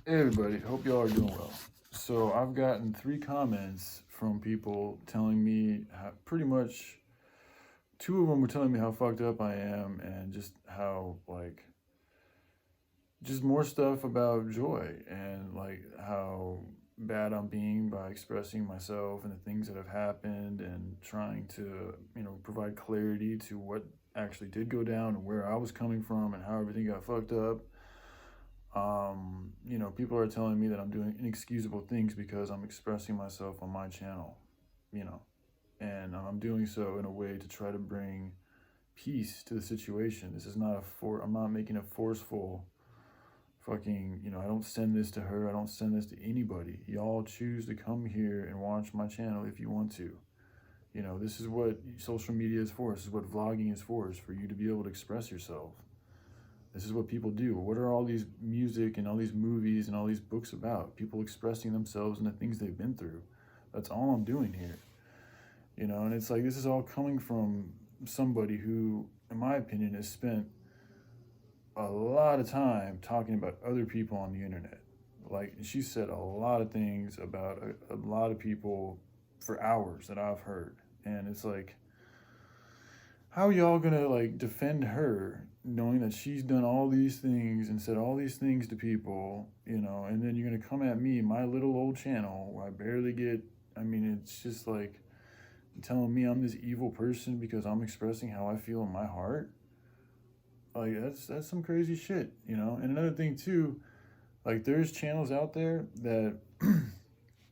Hey everybody, hope y'all are doing well. So I've gotten 3 comments from people telling me how, pretty much two of them were telling me how fucked up I am and just how just more stuff about joy and how bad I'm being by expressing myself and the things that have happened and trying to, provide clarity to what actually did go down and where I was coming from and how everything got fucked up. People are telling me that I'm doing inexcusable things because I'm expressing myself on my channel, you know, and I'm doing so in a way to try to bring peace to the situation. This is not I'm not making a forceful I don't send this to her. I don't send this to anybody. Y'all choose to come here and watch my channel if you want to. This is what social media is for. This is what vlogging is for you to be able to express yourself. This is what people do. What are all these music and all these movies and all these books about? People expressing themselves and the things they've been through. That's all I'm doing here. And it's like this is all coming from somebody who, in my opinion, has spent a lot of time talking about other people on the internet. Like, she said a lot of things about a lot of people for hours that I've heard. And it's like, how are y'all gonna defend her knowing that she's done all these things and said all these things to people, and then you're gonna come at me, my little old channel where I barely get, it's just like telling me I'm this evil person because I'm expressing how I feel in my heart. Like that's some crazy shit. And another thing too, there's channels out there that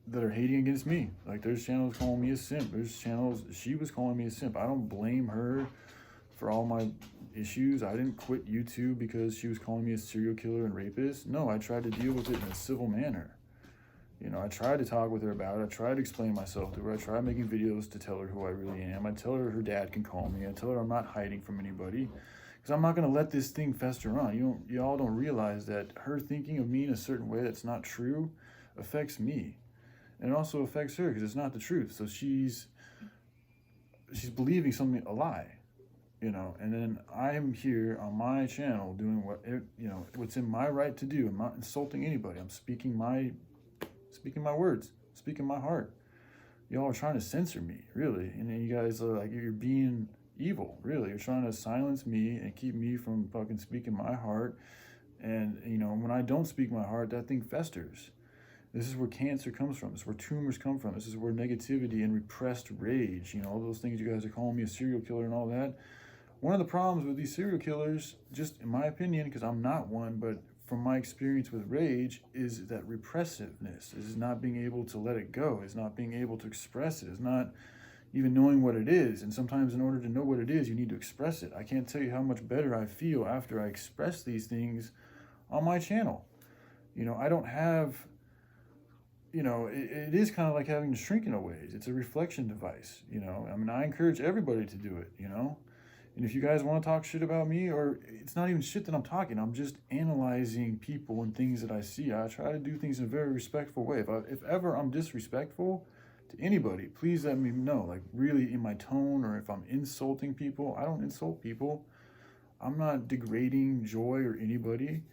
that are hating against me. Like there's channels calling me a simp. There's channels she was calling me a simp. I don't blame her for all my issues. I didn't quit YouTube because she was calling me a serial killer and rapist. No, I tried to deal with it in a civil manner. I tried to talk with her about it. I tried to explain myself to her. I tried making videos to tell her who I really am. I tell her dad can call me. I tell her I'm not hiding from anybody because I'm not going to let this thing fester on. Y'all don't realize that her thinking of me in a certain way that's not true affects me. And it also affects her because it's not the truth. So she's believing something, a lie, and then I'm here on my channel doing what's in my right to do. I'm not insulting anybody. I'm speaking my words, speaking my heart. Y'all are trying to censor me, really. And then you guys are like, you're being evil, really. You're trying to silence me and keep me from fucking speaking my heart. And, when I don't speak my heart, that thing festers. This is where cancer comes from. This is where tumors come from. This is where negativity and repressed rage, all those things you guys are calling me a serial killer and all that. One of the problems with these serial killers, just in my opinion, because I'm not one, but from my experience with rage, is that repressiveness, is not being able to let it go, is not being able to express it, is not even knowing what it is. And sometimes in order to know what it is, you need to express it. I can't tell you how much better I feel after I express these things on my channel. I don't have, it is kind of like having to shrink in a ways. It's a reflection device, I encourage everybody to do it, And if you guys want to talk shit about me, or it's not even shit that I'm talking, I'm just analyzing people and things that I see. I try to do things in a very respectful way. If ever I'm disrespectful to anybody, please let me know, really in my tone, or if I'm insulting people. I don't insult people. I'm not degrading Joy or anybody.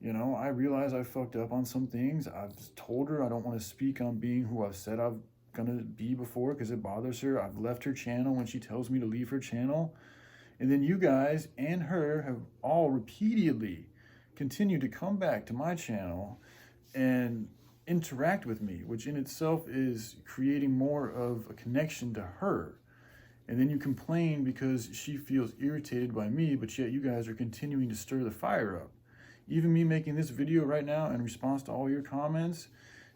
I realize I fucked up on some things. I've told her I don't want to speak on being who I've said I'm gonna be before because it bothers her. I've left her channel when she tells me to leave her channel. And then you guys and her have all repeatedly continued to come back to my channel and interact with me, which in itself is creating more of a connection to her. And then you complain because she feels irritated by me, but yet you guys are continuing to stir the fire up. Even me making this video right now in response to all your comments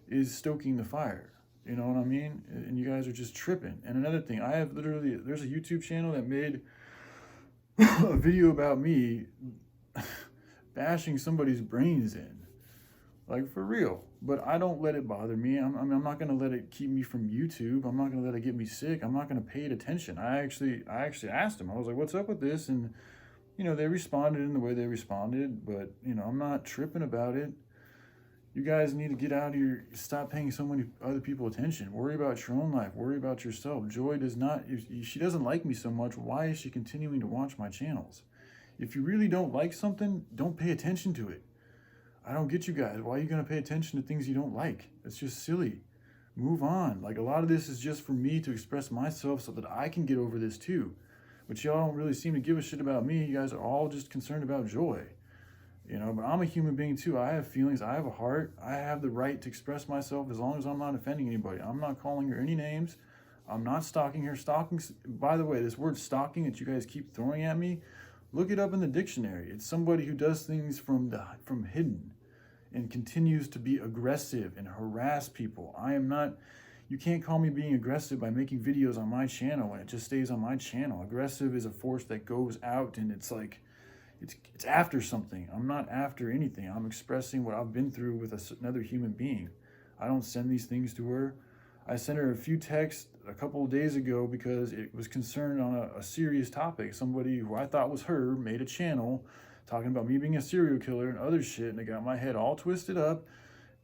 is stoking the fire. You know what I mean? And you guys are just tripping. And another thing, there's a YouTube channel that made a video about me bashing somebody's brains in. Like, for real. But I don't let it bother me. I'm not going to let it keep me from YouTube. I'm not going to let it get me sick. I'm not going to pay it attention. I actually asked them. I was like, what's up with this? And they responded in the way they responded, but, I'm not tripping about it. You guys need to get out of here. Stop paying so many other people attention. Worry about your own life. Worry about yourself. Joy does not, if she doesn't like me so much, why is she continuing to watch my channels? If you really don't like something, don't pay attention to it. I don't get you guys. Why are you going to pay attention to things you don't like? It's just silly. Move on. Like, a lot of this is just for me to express myself so that I can get over this too. But y'all don't really seem to give a shit about me. You guys are all just concerned about joy. You know, but I'm a human being too. I have feelings. I have a heart. I have the right to express myself as long as I'm not offending anybody. I'm not calling her any names. I'm not stalking her. Stalking, by the way, this word stalking that you guys keep throwing at me, look it up in the dictionary. It's somebody who does things from hidden and continues to be aggressive and harass people. I am not, you can't call me being aggressive by making videos on my channel and it just stays on my channel. Aggressive is a force that goes out and it's like, it's after something. I'm not after anything. I'm expressing what I've been through with another human being. I don't send these things to her. I sent her a few texts a couple of days ago because it was concerned on a serious topic. Somebody who I thought was her made a channel talking about me being a serial killer and other shit, and it got my head all twisted up.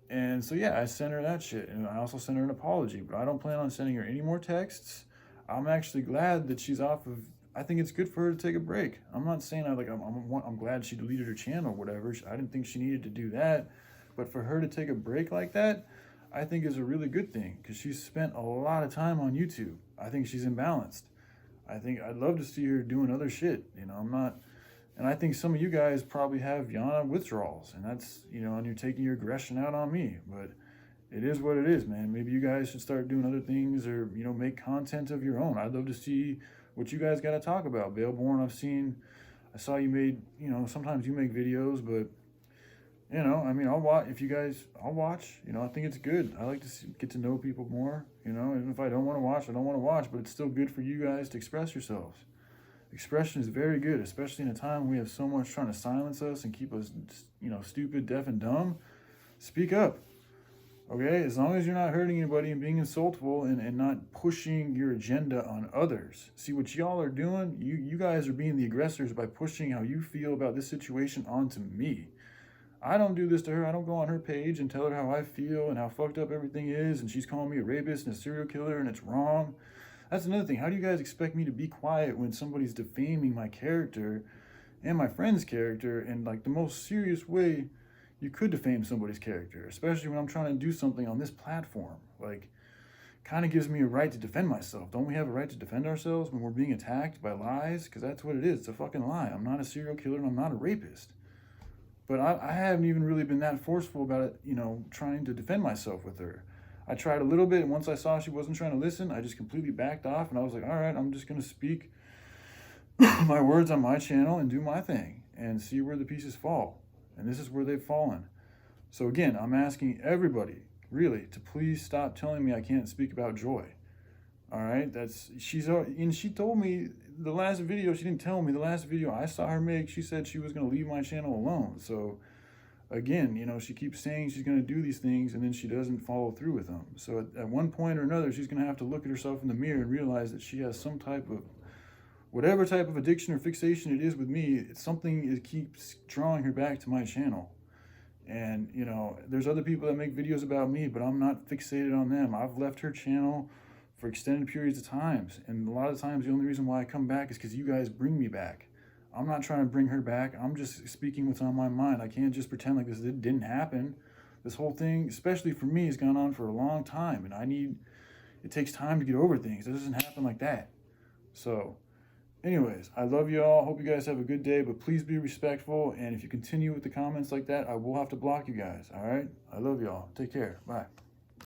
And so yeah, I sent her that shit, and I also sent her an apology, but I don't plan on sending her any more texts. I'm actually glad that she's off of, I think it's good for her to take a break. I'm not saying I'm glad she deleted her channel or whatever. I didn't think she needed to do that, but for her to take a break like that, I think is a really good thing, because she's spent a lot of time on YouTube. I think she's imbalanced. I think I'd love to see her doing other shit. You know, I'm not, and I think some of you guys probably have Yana withdrawals, and that's, you know, and you're taking your aggression out on me, but it is what it is, man. Maybe you guys should start doing other things, or, you know, make content of your own. I'd love to see what you guys got to talk about. Baleborn, I saw you made, you know, sometimes you make videos, but, you know, I mean, I'll watch, I'll watch, you know, I think it's good. I like to get to know people more, you know, and if I don't want to watch, I don't want to watch, but it's still good for you guys to express yourselves. Expression is very good, especially in a time when we have so much trying to silence us and keep us, you know, stupid, deaf, and dumb. Speak up. Okay, as long as you're not hurting anybody and being insultful and not pushing your agenda on others. See, what y'all are doing, you guys are being the aggressors by pushing how you feel about this situation onto me. I don't do this to her. I don't go on her page and tell her how I feel and how fucked up everything is, and she's calling me a rapist and a serial killer and it's wrong. That's another thing. How do you guys expect me to be quiet when somebody's defaming my character and my friend's character in like the most serious way you could defame somebody's character, especially when I'm trying to do something on this platform? Like, kind of gives me a right to defend myself. Don't we have a right to defend ourselves when we're being attacked by lies? Because that's what it is. It's a fucking lie. I'm not a serial killer and I'm not a rapist. But I haven't even really been that forceful about it, you know, trying to defend myself with her. I tried a little bit, and once I saw she wasn't trying to listen, I just completely backed off, and I was like, all right, I'm just going to speak my words on my channel and do my thing and see where the pieces fall. And this is where they've fallen. So again, I'm asking everybody, really, to please stop telling me I can't speak about joy. All right, and she told me the last video, she didn't tell me, the last video I saw her make, she said she was going to leave my channel alone. So again, you know, she keeps saying she's going to do these things and then she doesn't follow through with them. So at one point or another, she's going to have to look at herself in the mirror and realize that she has some type of, whatever type of addiction or fixation it is with me, it's something that keeps drawing her back to my channel. And, you know, there's other people that make videos about me, but I'm not fixated on them. I've left her channel for extended periods of times, and a lot of times the only reason why I come back is because you guys bring me back. I'm not trying to bring her back. I'm just speaking what's on my mind. I can't just pretend like this didn't happen. This whole thing, especially for me, has gone on for a long time, and it takes time to get over things. It doesn't happen like that. So anyways, I love you all. Hope you guys have a good day, but please be respectful, and if you continue with the comments like that, I will have to block you guys. All right, I love y'all. Take care. Bye.